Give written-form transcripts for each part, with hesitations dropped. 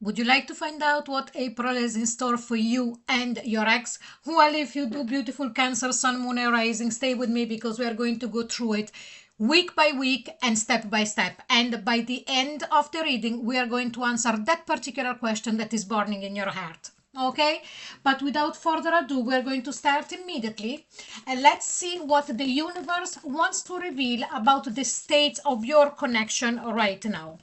Would you like to find out what April is in store for you and your ex? Well, if you do, beautiful Cancer, Sun, Moon, and Rising, stay with me because we are going to go through it week by week and step by step. And by the end of the reading, we are going to answer that particular question that is burning in your heart. Okay, but without further ado, we're going to start immediately and let's see what the universe wants to reveal about the state of your connection right now.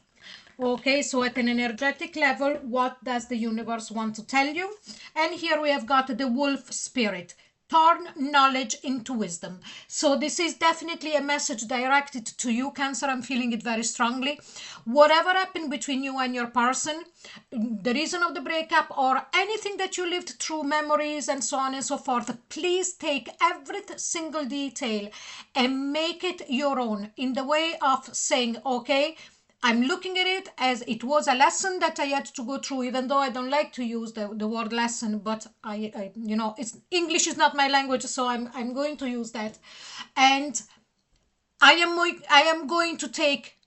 Okay, so at an energetic level, what does the universe want to tell you? And here we have got the wolf spirit. Turn knowledge into wisdom. So this is definitely a message directed to you, Cancer. I'm feeling it very strongly. Whatever happened between you and your person, the reason of the breakup or anything that you lived through, memories and so on and so forth, please take every single detail and make it your own in the way of saying, okay, I'm looking at it as it was a lesson that I had to go through, even though I don't like to use the word lesson, but I it's English is not my language, so I'm going to use that. And I am going to take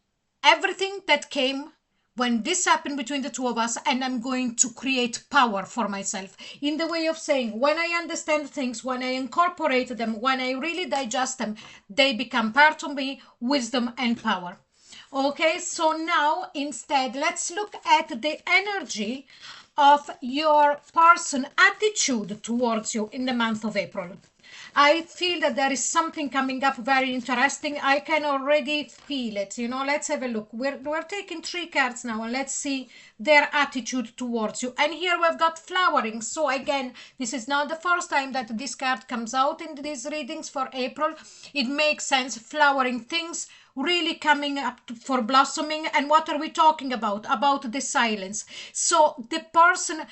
everything that came when this happened between the two of us, and I'm going to create power for myself in the way of saying, when I understand things, when I incorporate them, when I really digest them, they become part of me, wisdom and power. Okay, so now instead, let's look at the energy of your person attitude towards you in the month of April. I feel that there is something coming up very interesting. I can already feel it. Let's have a look. We're taking 3 cards now and let's see their attitude towards you. And here we've got flowering. So again, this is not the first time that this card comes out in these readings for April. It makes sense. Flowering things really coming up for blossoming. And what are we talking about? About the silence. So the person,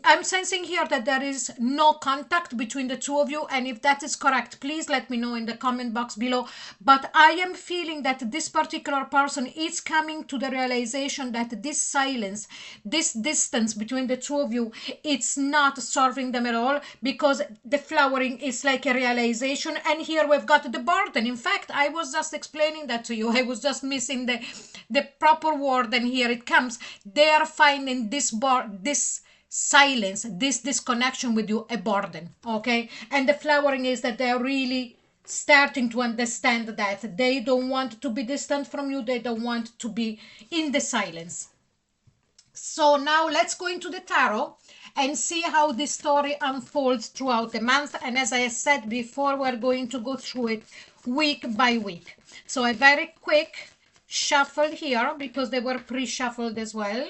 I'm sensing here that there is no contact between the two of you, and if that is correct, please let me know in the comment box below. But I am feeling that this particular person is coming to the realization that this silence, this distance between the two of you, it's not serving them at all, because the flowering is like a realization. And here we've got the burden. In fact, I was just explaining that to you. I was just missing the proper word, and here it comes. They are finding this silence, this disconnection with you, a burden. Okay, and the flowering is that they're really starting to understand that they don't want to be distant from you, they don't want to be in the silence. So now let's go into the tarot and see how this story unfolds throughout the month. And as I said before, we're going to go through it week by week. So a very quick shuffle here because they were pre-shuffled as well.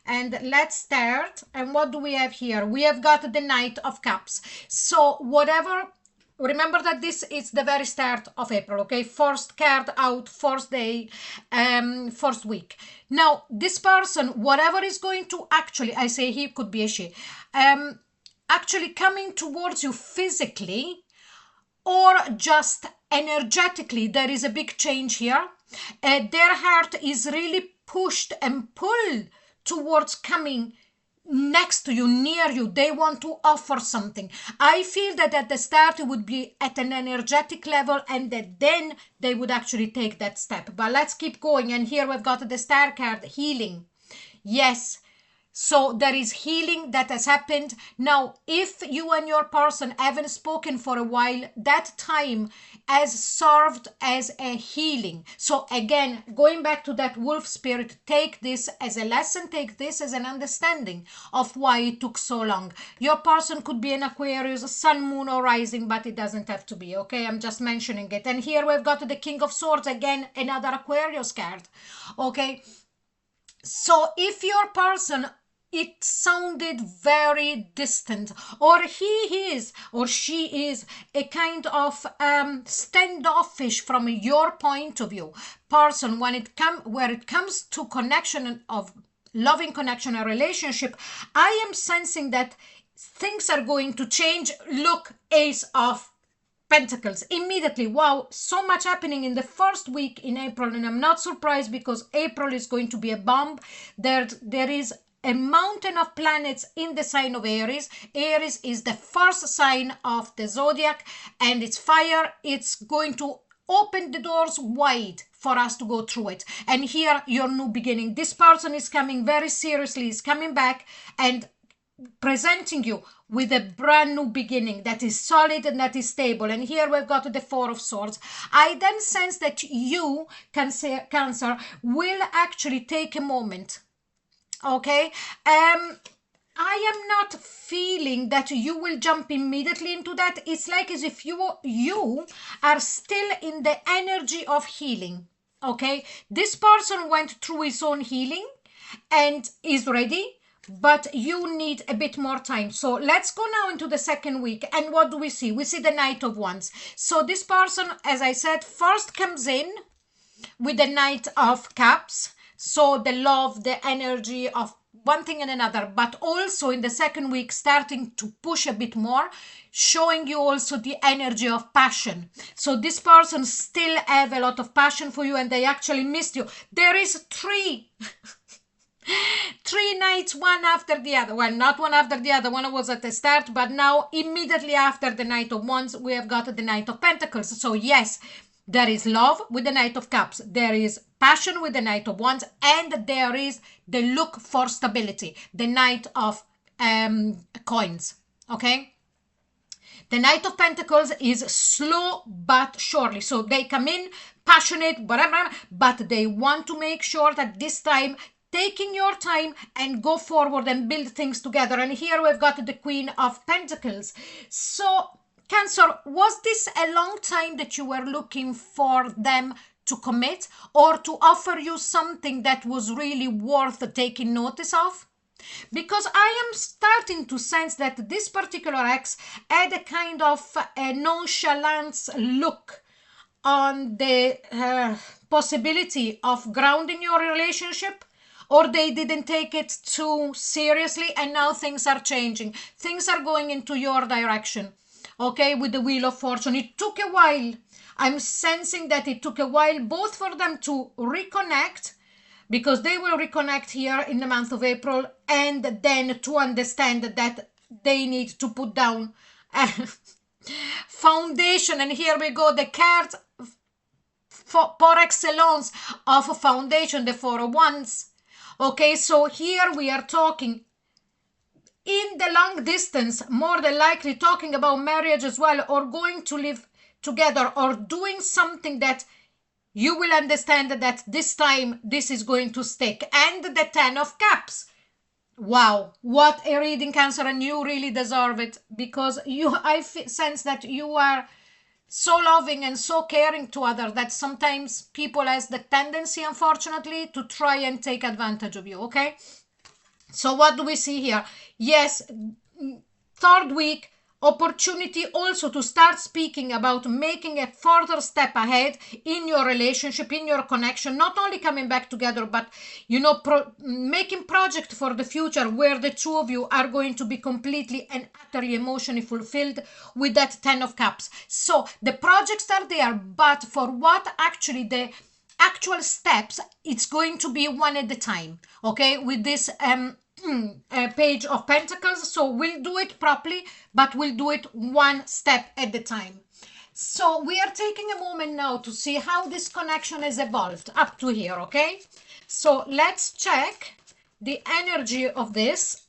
And let's start. And what do we have here? We have got the Knight of Cups. So whatever, remember that this is the very start of April, okay? First card out, first day, first week. Now, this person, whatever is going to actually, I say he, could be a she, actually coming towards you physically or just energetically, there is a big change here. Their heart is really pushed and pulled towards coming next to you, near you. They want to offer something. I feel that at the start it would be at an energetic level, and that then they would actually take that step. But let's keep going. And here we've got the Star card, healing. Yes, so there is healing that has happened. Now, if you and your person haven't spoken for a while, that time has served as a healing. So again, going back to that wolf spirit, take this as a lesson, take this as an understanding of why it took so long. Your person could be an Aquarius, Sun, Moon, or Rising, but it doesn't have to be, okay? I'm just mentioning it. And here we've got the King of Swords, again, another Aquarius card, okay? So if your person, it sounded very distant, or he is or she is a kind of standoffish from your point of view person, where it comes to connection of loving connection and relationship, I am sensing that things are going to change. Look, Ace of Pentacles immediately. Wow, so much happening in the first week in April, and I'm not surprised because April is going to be a bomb. There is a mountain of planets in the sign of Aries. Aries is the first sign of the zodiac, and it's fire. It's going to open the doors wide for us to go through it. And here, your new beginning. This person is coming very seriously, is coming back and presenting you with a brand new beginning that is solid and that is stable. And here we've got the Four of Swords. I then sense that you, Cancer, will actually take a moment. Okay, I am not feeling that you will jump immediately into that. It's like as if you are still in the energy of healing. Okay, this person went through his own healing and is ready, but you need a bit more time. So let's go now into the second week. And what do we see? We see the Knight of Wands. So this person, as I said, first comes in with the Knight of Cups. So the love, the energy of one thing and another, but also in the second week starting to push a bit more, showing you also the energy of passion. So this person still have a lot of passion for you and they actually missed you. There is three knights, one after the other. Well, not one after the other. One was at the start, but now immediately after the Knight of Wands, we have got the Knight of Pentacles. So yes, there is love with the Knight of Cups. There is passion with the Knight of Wands. And there is the look for stability. The Knight of Coins. Okay? The Knight of Pentacles is slow but surely. So they come in passionate, whatever, but they want to make sure that this time taking your time and go forward and build things together. And here we've got the Queen of Pentacles. So Cancer, was this a long time that you were looking for them to commit or to offer you something that was really worth taking notice of? Because I am starting to sense that this particular ex had a kind of a nonchalance look on the possibility of grounding your relationship, or they didn't take it too seriously and now things are changing. Things are going into your direction. Okay, with the Wheel of Fortune. It took a while. I'm sensing that it took a while both for them to reconnect, because they will reconnect here in the month of April, and then to understand that they need to put down foundation. And here we go, the card par excellence of foundation, the Four of Wands. Okay, so here we are talking in the long distance, more than likely talking about marriage as well, or going to live together, or doing something that you will understand that this time this is going to stick. And the Ten of Cups. Wow, what a reading, Cancer, and you really deserve it, because I sense that you are so loving and so caring to others that sometimes people has the tendency, unfortunately, to try and take advantage of you. Okay, so what do we see here? Yes, third week, opportunity also to start speaking about making a further step ahead in your relationship, in your connection, not only coming back together, but making project for the future where the two of you are going to be completely and utterly emotionally fulfilled with that Ten of Cups. So the projects are there, but for what actually the actual steps, it's going to be one at a time. Okay, with this Page of Pentacles. So we'll do it properly, but we'll do it one step at a time. So we are taking a moment now to see how this connection has evolved up to here. Okay, so let's check the energy of this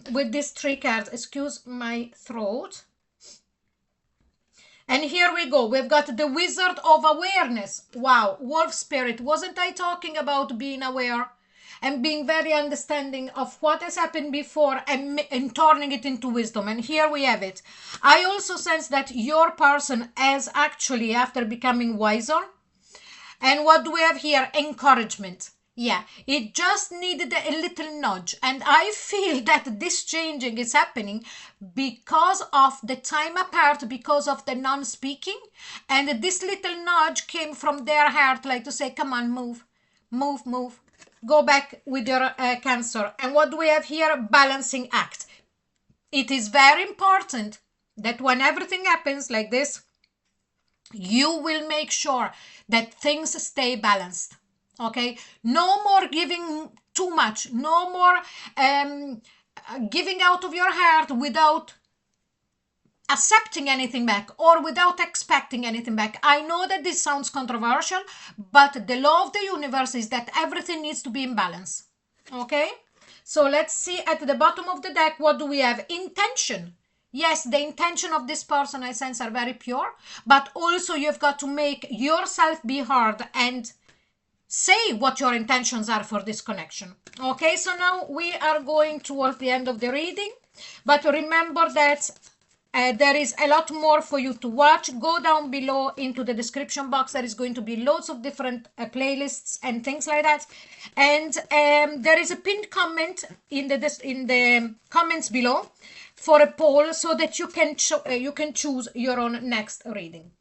with these three cards. Excuse my throat. And here we go. We've got the Wizard of Awareness. Wow, Wolf Spirit. Wasn't I talking about being aware and being very understanding of what has happened before and turning it into wisdom? And here we have it. I also sense that your person has actually, after becoming wiser, and what do we have here? Encouragement. Yeah, it just needed a little nudge. And I feel that this changing is happening because of the time apart, because of the non-speaking. And this little nudge came from their heart, like to say, come on, move, move, move. Go back with your Cancer. And what do we have here? Balancing act. It is very important that when everything happens like this, you will make sure that things stay balanced. Okay, no more giving too much, no more giving out of your heart without accepting anything back or without expecting anything back. I know that this sounds controversial, but the law of the universe is that everything needs to be in balance. Okay, so let's see at the bottom of the deck, what do we have? Intention. Yes, the intention of this person, I sense, are very pure, but also you've got to make yourself be hard and say what your intentions are for this connection. Okay, so now we are going towards the end of the reading, but remember that there is a lot more for you to watch. Go down below into the description box. There is going to be loads of different playlists and things like that. And there is a pinned comment in the comments below for a poll so that you can choose your own next reading.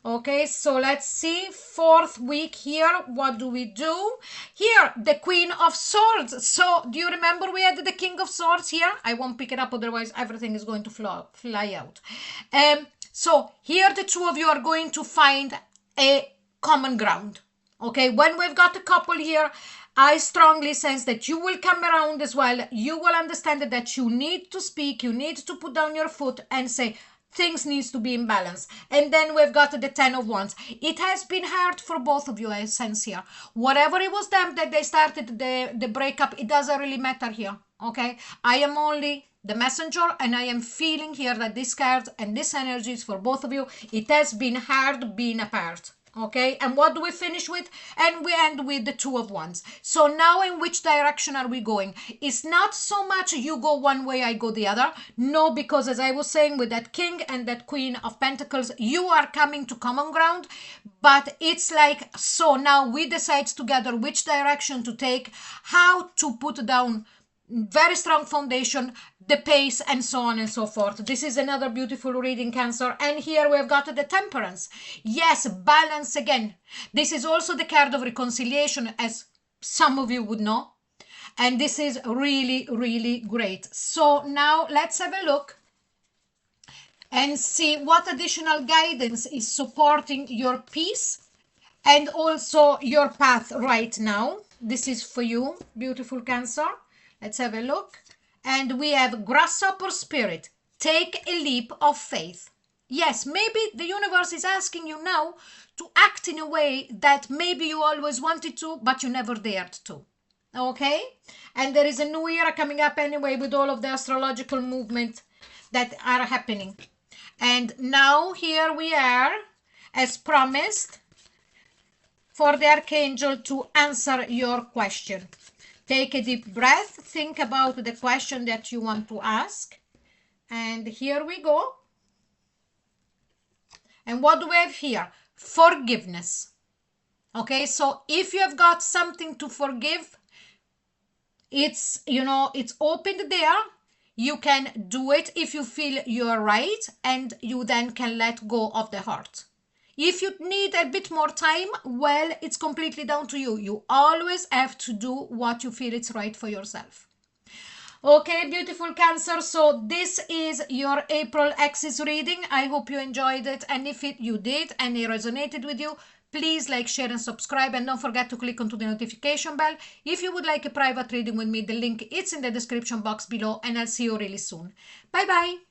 Okay, so let's see, 4th week here. What do we do here? The Queen of Swords. So do you remember we had the King of Swords here? I won't pick it up, otherwise everything is going to fly out. So here the two of you are going to find a common ground. Okay, when we've got a couple here, I strongly sense that you will come around as well. You will understand that you need to speak, you need to put down your foot and say, things needs to be in balance. And then we've got the 10 of Wands. It has been hard for both of you, I sense here. Whatever it was them that they started the breakup, it doesn't really matter here. Okay, I am only the messenger, and I am feeling here that this card and this energy is for both of you. It has been hard being apart. Okay, and what do we finish with? And we end with the 2 of Wands. So now in which direction are we going? It's not so much you go one way, I go the other. No, because as I was saying, with that King and that Queen of Pentacles, you are coming to common ground. But it's like, so now we decide together which direction to take, how to put down very strong foundation, the pace, and so on and so forth. This is another beautiful reading, Cancer. And here we've got the Temperance. Yes, balance again. This is also the card of reconciliation, as some of you would know. And this is really, really great. So now let's have a look and see what additional guidance is supporting your peace and also your path right now. This is for you, beautiful Cancer. Let's have a look. And we have Grasshopper Spirit. Take a leap of faith. Yes, maybe the universe is asking you now to act in a way that maybe you always wanted to, but you never dared to. Okay? And there is a new era coming up anyway with all of the astrological movement that are happening. And now here we are, as promised, for the Archangel to answer your question. Take a deep breath, think about the question that you want to ask. And here we go. And what do we have here? Forgiveness. Okay, so if you have got something to forgive, it's, it's opened there. You can do it if you feel you're right, and you then can let go of the heart. If you need a bit more time, well, it's completely down to you. You always have to do what you feel it's right for yourself. Okay, beautiful Cancer. So this is your April Axis reading. I hope you enjoyed it. And if you did and it resonated with you, please like, share and subscribe. And don't forget to click onto the notification bell. If you would like a private reading with me, the link is in the description box below. And I'll see you really soon. Bye-bye.